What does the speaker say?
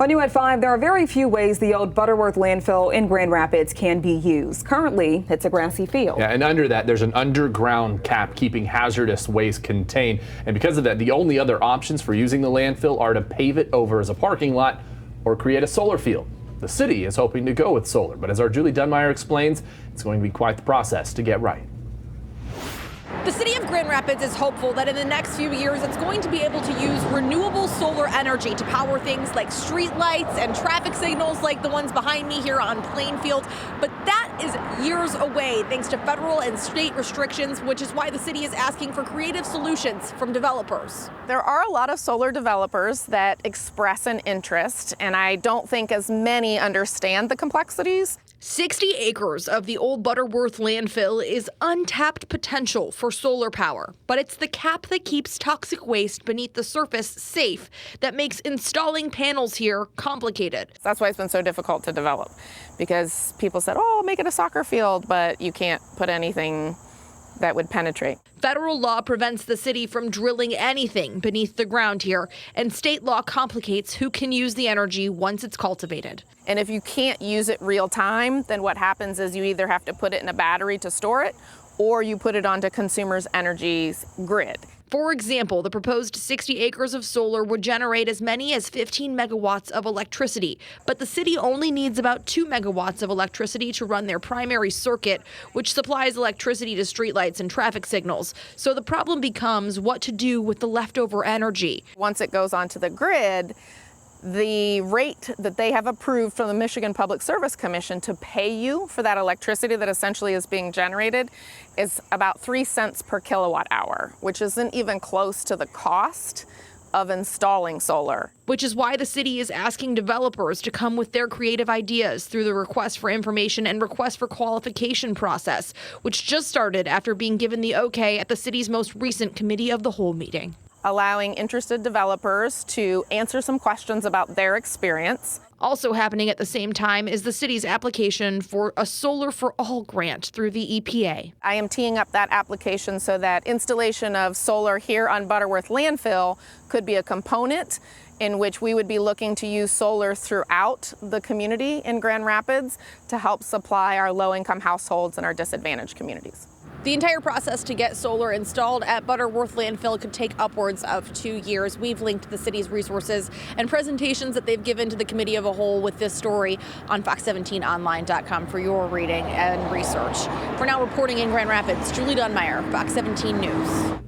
On New at 5, there are very few ways the old Butterworth landfill in Grand Rapids can be used. Currently, it's a grassy field. Yeah, and under that, there's an underground cap keeping hazardous waste contained. And because of that, the only other options for using the landfill are to pave it over as a parking lot or create a solar field. The city is hoping to go with solar, but as our Julie Dunmeyer explains, it's going to be quite the process to get right. The city of Grand Rapids is hopeful that in the next few years, it's going to be able to use renewable solar energy to power things like street lights and traffic signals like the ones behind me here on Plainfield. But that is years away thanks to federal and state restrictions, which is why the city is asking for creative solutions from developers. There are a lot of solar developers that express an interest, and I don't think as many understand the complexities. 60 acres of the old Butterworth landfill is untapped potential for solar power, but it's the cap that keeps toxic waste beneath the surface safe that makes installing panels here complicated. That's why it's been so difficult to develop, because people said, oh, make it a soccer field, but you can't put anything that would penetrate. Federal law prevents the city from drilling anything beneath the ground here, and state law complicates who can use the energy once it's cultivated. And if you can't use it real time, then what happens is you either have to put it in a battery to store it, or you put it onto consumers' energy's grid. For example, the proposed 60 acres of solar would generate as many as 15 megawatts of electricity, but the city only needs about 2 megawatts of electricity to run their primary circuit, which supplies electricity to streetlights and traffic signals. So the problem becomes what to do with the leftover energy. Once it goes onto the grid, the rate that they have approved from the Michigan Public Service Commission to pay you for that electricity that essentially is being generated is about 3 cents per kilowatt hour, which isn't even close to the cost of installing solar. Which is why the city is asking developers to come with their creative ideas through the request for information and request for qualification process, which just started after being given the okay at the city's most recent committee of the whole meeting. Allowing interested developers to answer some questions about their experience. Also happening at the same time is the city's application for a Solar for All grant through the EPA. I am teeing up that application so that installation of solar here on Butterworth landfill could be a component in which we would be looking to use solar throughout the community in Grand Rapids to help supply our low-income households and our disadvantaged communities. The entire process to get solar installed at Butterworth landfill could take upwards of 2 years. We've linked the city's resources and presentations that they've given to the committee of a whole with this story on fox17online.com for your reading and research. For now, reporting in Grand Rapids, Julie Dunmeyer, Fox 17 News.